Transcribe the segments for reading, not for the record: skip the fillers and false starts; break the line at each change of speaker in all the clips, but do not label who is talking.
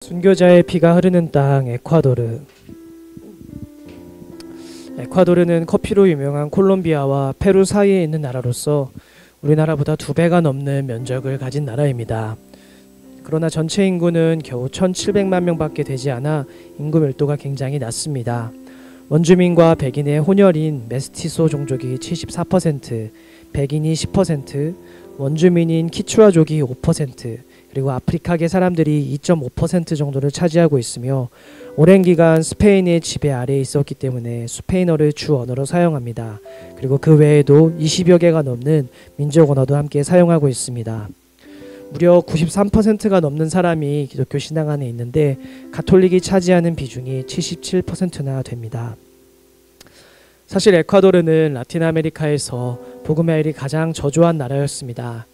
순교자의 피가 흐르는 땅 에콰도르. 에콰도르는 커피로 유명한 콜롬비아와 페루 사이에 있는 나라로서 우리나라보다 2배가 넘는 면적을 가진 나라입니다. 그러나 전체 인구는 겨우 1,700만 명밖에 되지 않아 인구 밀도가 굉장히 낮습니다. 원주민과 백인의 혼혈인 메스티소 종족이 74%, 백인이 10%, 원주민인 키추아족이 5%, 그리고 아프리카계 사람들이 2.5% 정도를 차지하고 있으며 오랜 기간 스페인의 지배 아래에 있었기 때문에 스페인어를 주 언어로 사용합니다. 그리고 그 외에도 20여 개가 넘는 민족 언어도 함께 사용하고 있습니다. 무려 93%가 넘는 사람이 기독교 신앙 안에 있는데 가톨릭이 차지하는 비중이 77%나 됩니다. 사실 에콰도르는 라틴 아메리카에서 복음의 일이 가장 저조한 나라였습니다.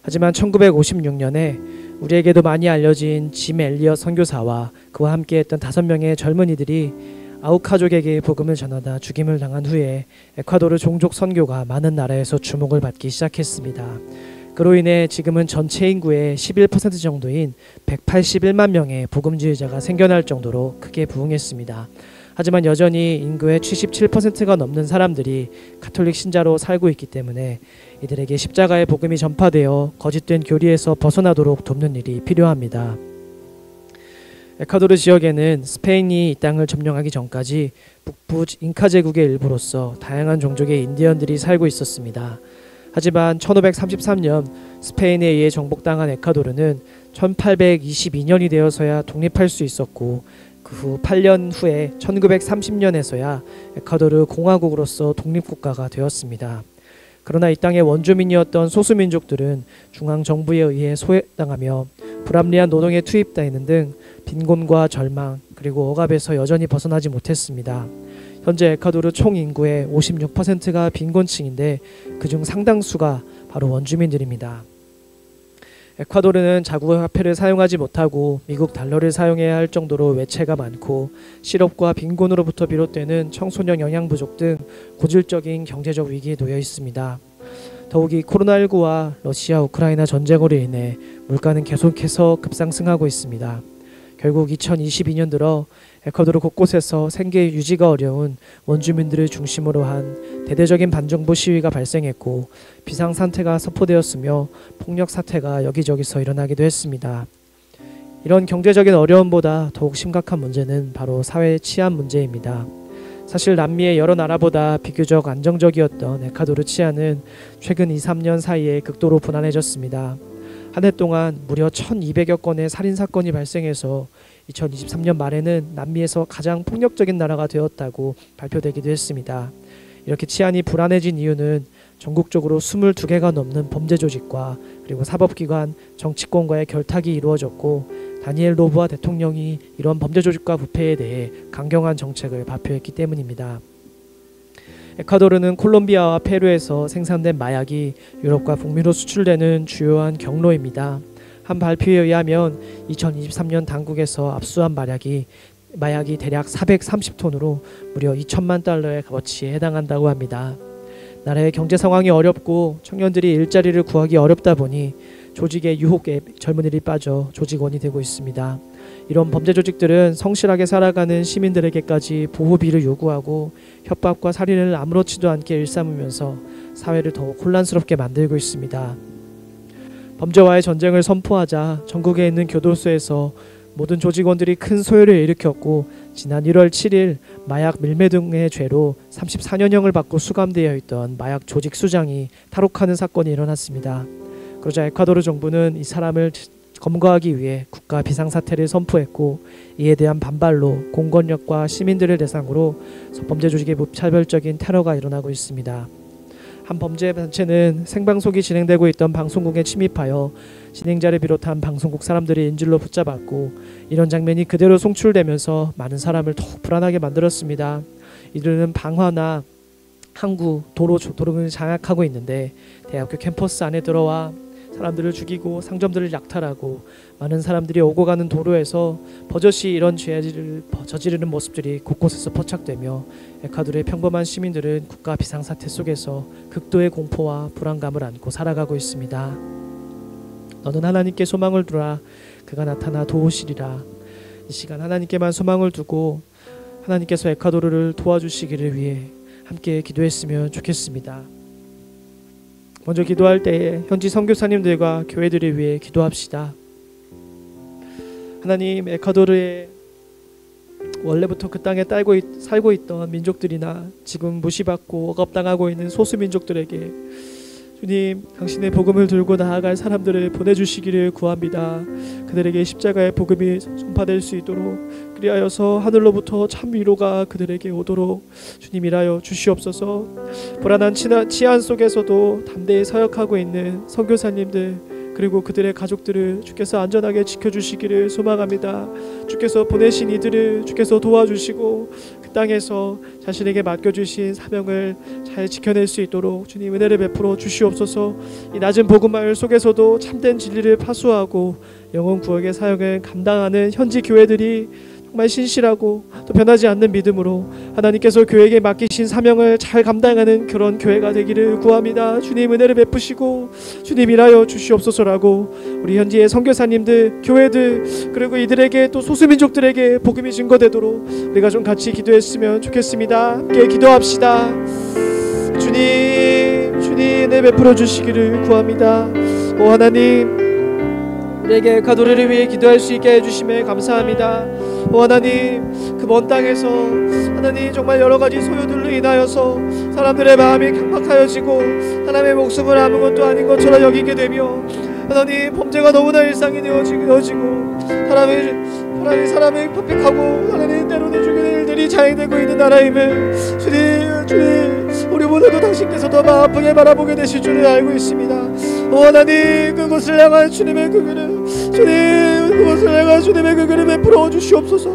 하지만 1956년에 우리에게도 많이 알려진 짐 엘리엇 선교사와 그와 함께했던 5명의 젊은이들이 아우카족에게 복음을 전하다 죽임을 당한 후에 에콰도르 종족 선교가 많은 나라에서 주목을 받기 시작했습니다. 그로 인해 지금은 전체 인구의 11% 정도인 181만 명의 복음주의자가 생겨날 정도로 크게 부흥했습니다. 하지만 여전히 인구의 77%가 넘는 사람들이 가톨릭 신자로 살고 있기 때문에 이들에게 십자가의 복음이 전파되어 거짓된 교리에서 벗어나도록 돕는 일이 필요합니다. 에콰도르 지역에는 스페인이 이 땅을 점령하기 전까지 북부 잉카 제국의 일부로서 다양한 종족의 인디언들이 살고 있었습니다. 하지만 1533년 스페인에 의해 정복당한 에콰도르는 1822년이 되어서야 독립할 수 있었고 그 후 8년 후에 1930년에서야 에콰도르 공화국으로서 독립국가가 되었습니다. 그러나 이 땅의 원주민이었던 소수민족들은 중앙정부에 의해 소외당하며 불합리한 노동에 투입되는 등 빈곤과 절망 그리고 억압에서 여전히 벗어나지 못했습니다. 현재 에콰도르 총 인구의 56%가 빈곤층인데 그중 상당수가 바로 원주민들입니다. 에콰도르는 자국 화폐를 사용하지 못하고 미국 달러를 사용해야 할 정도로 외채가 많고 실업과 빈곤으로부터 비롯되는 청소년 영양 부족 등 고질적인 경제적 위기에 놓여 있습니다. 더욱이 코로나19와 러시아 우크라이나 전쟁으로 인해 물가는 계속해서 급상승하고 있습니다. 결국 2022년 들어 에콰도르 곳곳에서 생계 유지가 어려운 원주민들을 중심으로 한 대대적인 반정부 시위가 발생했고 비상상태가 선포되었으며 폭력 사태가 여기저기서 일어나기도 했습니다. 이런 경제적인 어려움보다 더욱 심각한 문제는 바로 사회 치안 문제입니다. 사실 남미의 여러 나라보다 비교적 안정적이었던 에콰도르 치안은 최근 2-3년 사이에 극도로 불안해졌습니다. 한 해 동안 무려 1,200여 건의 살인사건이 발생해서 2023년 말에는 남미에서 가장 폭력적인 나라가 되었다고 발표되기도 했습니다. 이렇게 치안이 불안해진 이유는 전국적으로 22개가 넘는 범죄 조직과 그리고 사법기관, 정치권과의 결탁이 이루어졌고 다니엘 노보아 대통령이 이런 범죄 조직과 부패에 대해 강경한 정책을 발표했기 때문입니다. 에콰도르는 콜롬비아와 페루에서 생산된 마약이 유럽과 북미로 수출되는 주요한 경로입니다. 한 발표에 의하면 2023년 당국에서 압수한 마약이 대략 430톤으로 무려 2천만 달러의 값어치에 해당한다고 합니다. 나라의 경제 상황이 어렵고 청년들이 일자리를 구하기 어렵다 보니 조직의 유혹에 젊은이들이 빠져 조직원이 되고 있습니다. 이런 범죄 조직들은 성실하게 살아가는 시민들에게까지 보호비를 요구하고 협박과 살인을 아무렇지도 않게 일삼으면서 사회를 더욱 혼란스럽게 만들고 있습니다. 범죄와의 전쟁을 선포하자 전국에 있는 교도소에서 모든 조직원들이 큰 소요를 일으켰고 지난 1월 7일 마약 밀매 등의 죄로 34년형을 받고 수감되어 있던 마약 조직 수장이 탈옥하는 사건이 일어났습니다. 그러자 에콰도르 정부는 이 사람을 검거하기 위해 국가 비상사태를 선포했고 이에 대한 반발로 공권력과 시민들을 대상으로 범죄 조직의 무차별적인 테러가 일어나고 있습니다. 한 범죄 단체는 생방송이 진행되고 있던 방송국에 침입하여 진행자를 비롯한 방송국 사람들이 인질로 붙잡았고 이런 장면이 그대로 송출되면서 많은 사람을 더욱 불안하게 만들었습니다. 이들은 방화나 항구, 도로 등을 장악하고 있는데 대학교 캠퍼스 안에 들어와 사람들을 죽이고 상점들을 약탈하고 많은 사람들이 오고 가는 도로에서 버젓이 이런 죄를 저지르는 모습들이 곳곳에서 포착되며 에콰도르의 평범한 시민들은 국가 비상사태 속에서 극도의 공포와 불안감을 안고 살아가고 있습니다. 너는 하나님께 소망을 두라. 그가 나타나 도우시리라. 이 시간 하나님께만 소망을 두고 하나님께서 에콰도르를 도와주시기를 위해 함께 기도했으면 좋겠습니다. 먼저 기도할 때에 현지 선교사님들과 교회들을 위해 기도합시다. 하나님, 에콰도르에 원래부터 그 땅에 살고 있던 민족들이나 지금 무시받고 억압당하고 있는 소수민족들에게 주님, 당신의 복음을 들고 나아갈 사람들을 보내주시기를 구합니다. 그들에게 십자가의 복음이 전파될 수 있도록, 그리하여서 하늘로부터 참 위로가 그들에게 오도록 주님 일하여 주시옵소서. 불안한 치안 속에서도 담대히 사역하고 있는 선교사님들 그리고 그들의 가족들을 주께서 안전하게 지켜주시기를 소망합니다. 주께서 보내신 이들을 주께서 도와주시고 그 땅에서 자신에게 맡겨주신 사명을 잘 지켜낼 수 있도록 주님 은혜를 베풀어 주시옵소서. 이 낮은 복음마을 속에서도 참된 진리를 파수하고 영혼 구역의 사역을 감당하는 현지 교회들이 정말 신실하고 또 변하지 않는 믿음으로 하나님께서 교회에게 맡기신 사명을 잘 감당하는 그런 교회가 되기를 구합니다. 주님 은혜를 베푸시고 주님 일하여 주시옵소서라고 우리 현지의 선교사님들, 교회들 그리고 이들에게 또 소수민족들에게 복음이 증거되도록 우리가 좀 같이 기도했으면 좋겠습니다. 함께 기도합시다. 주님 은혜 베풀어 주시기를 구합니다. 오 하나님, 우리에게 에콰도르를 위해 기도할 수 있게 해주심에 감사합니다. 오 하나님, 그 먼 땅에서 하나님 정말 여러가지 소요들로 인하여서 사람들의 마음이 강박하여지고 하나님의 목숨을 아무것도 아닌 것처럼 여기게 되며 하나님 범죄가 너무나 일상이 되어지고 사람이 핍박하고 하나님 때로는 죽이는 일들이 자행되고 있는 나라임을 주님 우리보다도 당신께서 더 마음 아프게 바라보게 되실 줄을 알고 있습니다. 오 하나님, 그곳을 향한 주님의 그늘을 그곳을 향한 주님의 그늘을 베풀어 주시옵소서.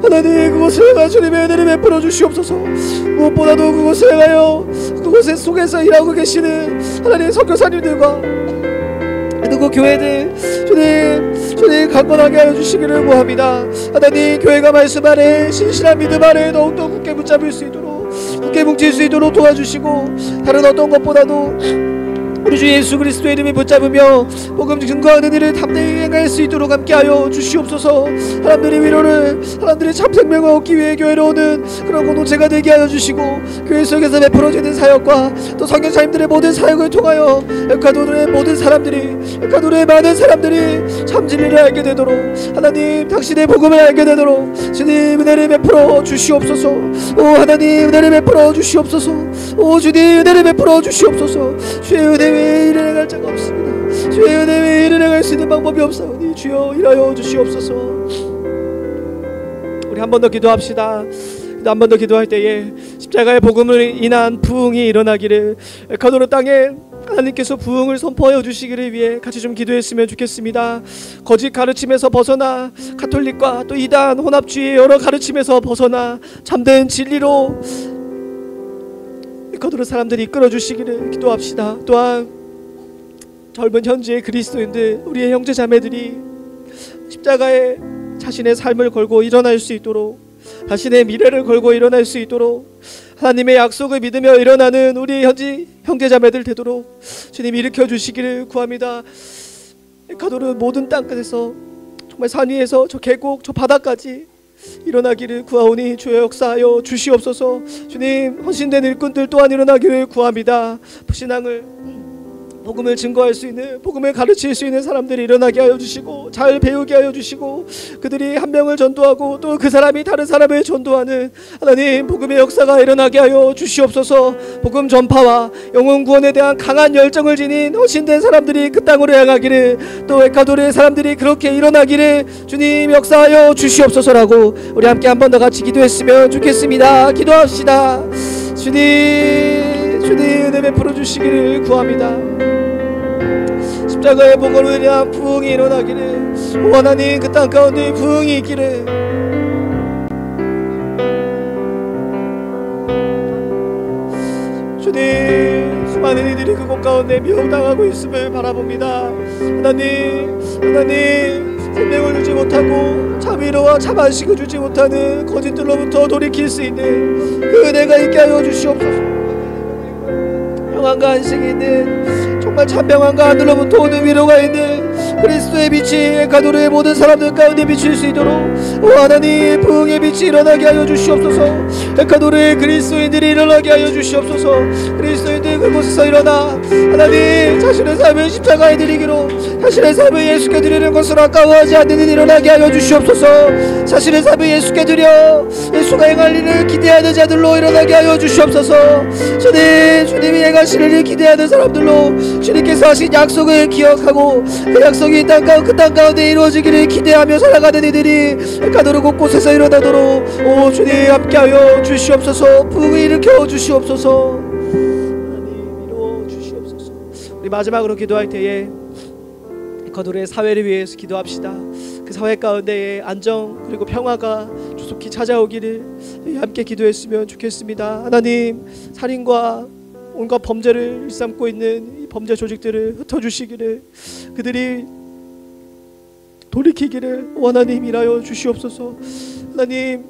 하나님, 그곳을 향한 주님의 은혜를 베풀어 주시옵소서. 무엇보다도 그곳을 향하여 그곳의 속에서 일하고 계시는 하나님 선교사님들과 그리고 교회들 주님 강건하게 하여 주시기를 구합니다. 하나님, 교회가 말씀 안에 신실한 믿음 안에 더욱더 굳게 붙잡을 수 있도록 굳게 뭉칠 수 있도록 도와주시고 다른 어떤 것보다도 우리 주 예수 그리스도의 이름을 붙잡으며 복음 증거하는 일을 담대히 행할 수 있도록 함께하여 주시옵소서. 사람들이 참 생명을 얻기 위해 교회로 오는 그런 공동체가 되게 하여 주시고 교회 속에서 베풀어지는 사역과 또 선교사님들의 모든 사역을 통하여 에콰도르의 많은 사람들이 참 진리를 알게 되도록 하나님 당신의 복음을 알게 되도록 주님 은혜를 베풀어 주시옵소서. 오 하나님, 은혜를 베풀어 주시옵소서. 오 주님, 은혜를 베풀어 주시옵소서. 주의 은혜 외에 일을 행할 자가 없습니다. 주의 은혜 외에 일을 행할 수 있는 방법이 없사오니 주여 일하여 주시옵소서. 우리 한 번 더 기도합시다. 한 번 더 기도할 때에 십자가의 복음을 인한 부흥이 일어나기를, 에콰도르 땅에 하나님께서 부흥을 선포하여 주시기를 위해 같이 좀 기도했으면 좋겠습니다. 거짓 가르침에서 벗어나 가톨릭과 또 이단 혼합주의의 여러 가르침에서 벗어나 참된 진리로 에콰도르 사람들이 이끌어 주시기를 기도합시다. 또한 젊은 현지의 그리스도인들, 우리의 형제 자매들이 십자가에 자신의 삶을 걸고 일어날 수 있도록, 자신의 미래를 걸고 일어날 수 있도록, 하나님의 약속을 믿으며 일어나는 우리 현지 형제 자매들 되도록 주님 일으켜 주시기를 구합니다. 에콰도르 모든 땅끝에서 정말 산 위에서 저 계곡 저 바다까지 일어나기를 구하오니 주여 역사하여 주시옵소서. 주님, 헌신된 일꾼들 또한 일어나기를 구합니다. 신앙을 복음을 증거할 수 있는, 복음을 가르칠 수 있는 사람들이 일어나게 하여 주시고 잘 배우게 하여 주시고 그들이 한 명을 전도하고 또 그 사람이 다른 사람을 전도하는 하나님 복음의 역사가 일어나게 하여 주시옵소서. 복음 전파와 영혼 구원에 대한 강한 열정을 지닌 헌신된 사람들이 그 땅으로 향하기를, 또 에콰도르의 사람들이 그렇게 일어나기를 주님 역사하여 주시옵소서라고 우리 함께 한 번 더 같이 기도했으면 좋겠습니다. 기도합시다. 주님 은혜 베풀어 주시기를 구합니다. 십자가의 복음으로 인한 부흥이 일어나기를, 오 하나님 그 땅 가운데 부흥이 있기를 주님, 수많은 이들이 그곳 가운데 미혹당하고 있음을 바라봅니다. 하나님 생명을 주지 못하고 참 위로와 참 안식을 주지 못하는 거짓들로부터 돌이킬 수 있는 그 은혜가 있게 하여 주시옵소서. 평안과 안식이 있는, 정말 참 평안과 하늘로부터 오는 위로가 있는 그리스도의 빛이 에콰도르의 모든 사람들 가운데 비칠 수 있도록 오 하나님 부흥의 빛이 일어나게 하여 주시옵소서. 에콰도르의 그리스도인들이 일어나게 하여 주시옵소서. 그리스도인들 그곳에서 일어나 하나님 자신의 삶을 십자가에 드리기로 자신의 삶을 예수께 드리는 것을 아까워하지 않는 일 일어나게 하여 주시옵소서. 자신의 삶을 예수께 드려 예수가 행할 일을 기대하는 자들로 일어나게 하여 주시옵소서. 주님이 행하실 일을 기대하는 사람들로 주님께서 하신 약속을 기억하고 그 약속이 그 땅 가운데 이루어지기를 기대하며 살아가는 이들이 에콰도르 곳곳에서 일어나도록 오 주님 함께하여 주시옵소서. 부흥을 일으켜 주시옵소서. 하나님 이루어 주시옵소서. 우리 마지막으로 기도할 때에 에콰도르의 사회를 위해서 기도합시다. 그 사회 가운데에 안정 그리고 평화가 조속히 찾아오기를 함께 기도했으면 좋겠습니다. 하나님 살인과 온갖 범죄를 일삼고 있는 이 범죄 조직들을 흩어주시기를 그들이 돌이키기를 하나님 일하여 주시옵소서. 하나님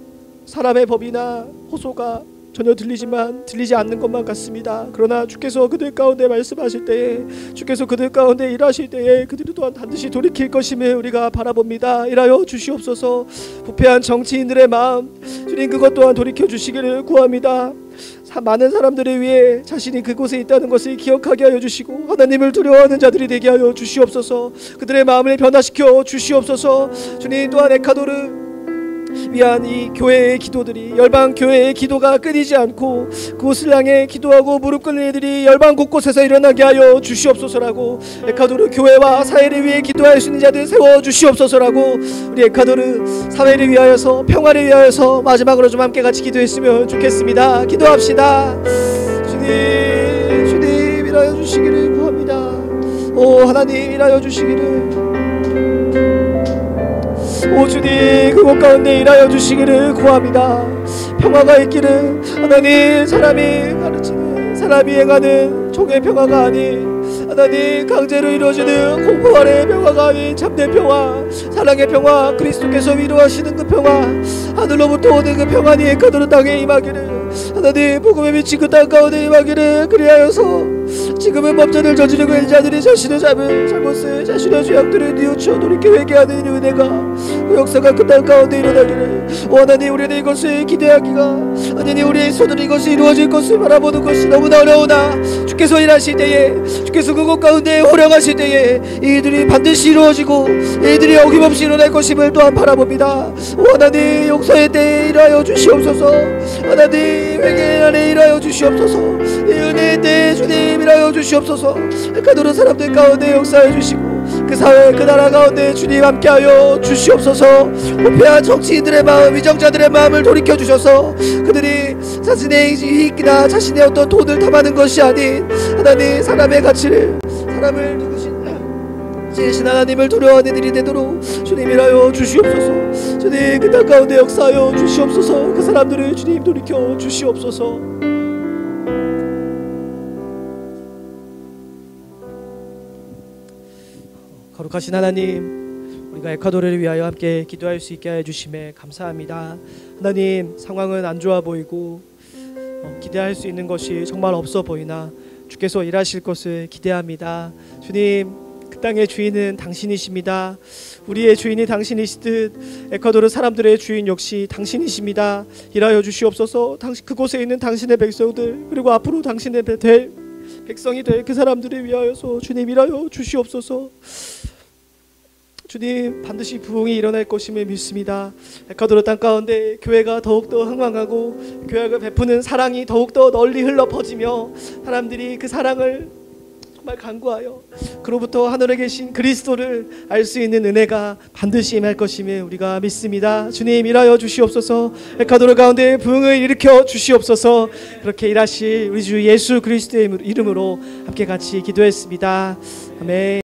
사람의 법이나 호소가 전혀 들리지 않는 것만 같습니다. 그러나 주께서 그들 가운데 말씀하실 때에 주께서 그들 가운데 일하실 때에 그들이 또한 반드시 돌이킬 것임을 우리가 바라봅니다. 일하여 주시옵소서. 부패한 정치인들의 마음 주님 그것 또한 돌이켜 주시기를 구합니다. 많은 사람들을 위해 자신이 그곳에 있다는 것을 기억하게 하여 주시고 하나님을 두려워하는 자들이 되게 하여 주시옵소서. 그들의 마음을 변화시켜 주시옵소서. 주님 또한 에콰도르 위한 이 교회의 기도들이 열방 교회의 기도가 끊이지 않고 그곳을 향해 기도하고 무릎 꿇는 이들이 열방 곳곳에서 일어나게 하여 주시옵소서라고 에콰도르 교회와 사회를 위해 기도할 수 있는 자들 세워 주시옵소서라고 우리 에콰도르 사회를 위하여서 평화를 위하여서 마지막으로 좀 함께 같이 기도했으면 좋겠습니다. 기도합시다. 주님 일하여 주시기를 구합니다. 오 하나님 일하여 주시기를 오 주님 그곳 가운데 일하여 주시기를 구합니다. 평화가 있기를 하나님 사람이 행하는 종의 평화가 아닌 하나님 강제로 이루어지는 공포아래의 평화가 아닌 참된 평화 사랑의 평화 그리스도께서 위로하시는 그 평화 하늘로부터 오는 그 평안이 에콰도르 땅에 임하기를 하나님 복음의 빛이 그 땅 가운데 임하기를 그리하여서 지금은 범죄를 저지르고 있는 자들이 자신의 잘못을 자신의 죄악들을 뉘우쳐 돌이켜 회개하는 은혜가 그 역사가 그 땅 가운데 일어나기를 오 하나님 우리는 이것을 기대하기가 하나님 우리의 손으로 이것이 이루어질 것을 바라보는 것이 너무나 어려우나 주께서 일하실 때에 주께서 그곳 가운데 호령하실 때에 이들이 반드시 이루어지고 이들이 어김없이 일어날 것임을 또한 바라봅니다. 오 하나님 용서의 때에 일하여 주시옵소서. 하나님 회개의 날에 일하여 주시옵소서. 이 은혜의 때에 주님 일하여 주시옵소서. 에콰도르 사람들 가운데 역사해 주시고 그 사회 그 나라 가운데 주님 함께하여 주시옵소서. 부패한 정치인들의 마음 위정자들의 마음을 돌이켜 주셔서 그들이 자신의 이익이나 자신의 어떤 돈을 탐하는 것이 아닌 하나님 사람의 가치를 사람을 누구신 하나님을 두려워하는 일이 되도록 주님 일하여 주시옵소서. 주님 그 땅 가운데 역사하여 주시옵소서. 그 사람들을 주님 돌이켜 주시옵소서. 거룩하신 하나님 우리가 에콰도르를 위하여 함께 기도할 수 있게 해주심에 감사합니다. 하나님 상황은 안 좋아 보이고 기대할 수 있는 것이 정말 없어 보이나 주께서 일하실 것을 기대합니다. 주님 그 땅의 주인은 당신이십니다. 우리의 주인이 당신이시듯 에콰도르 사람들의 주인 역시 당신이십니다. 일하여 주시옵소서. 그곳에 있는 당신의 백성들 그리고 앞으로 당신의 백성이 될 그 사람들을 위하여서 주님 일하여 주시옵소서. 주님 반드시 부흥이 일어날 것임을 믿습니다. 에콰도르 땅 가운데 교회가 더욱더 흥왕하고 교회가 베푸는 사랑이 더욱더 널리 흘러 퍼지며 사람들이 그 사랑을 정말 간구하여 그로부터 하늘에 계신 그리스도를 알 수 있는 은혜가 반드시 임할 것임을 우리가 믿습니다. 주님 일하여 주시옵소서. 에콰도르 가운데 부흥을 일으켜 주시옵소서. 그렇게 일하실 우리 주 예수 그리스도의 이름으로 함께 같이 기도했습니다. 아멘.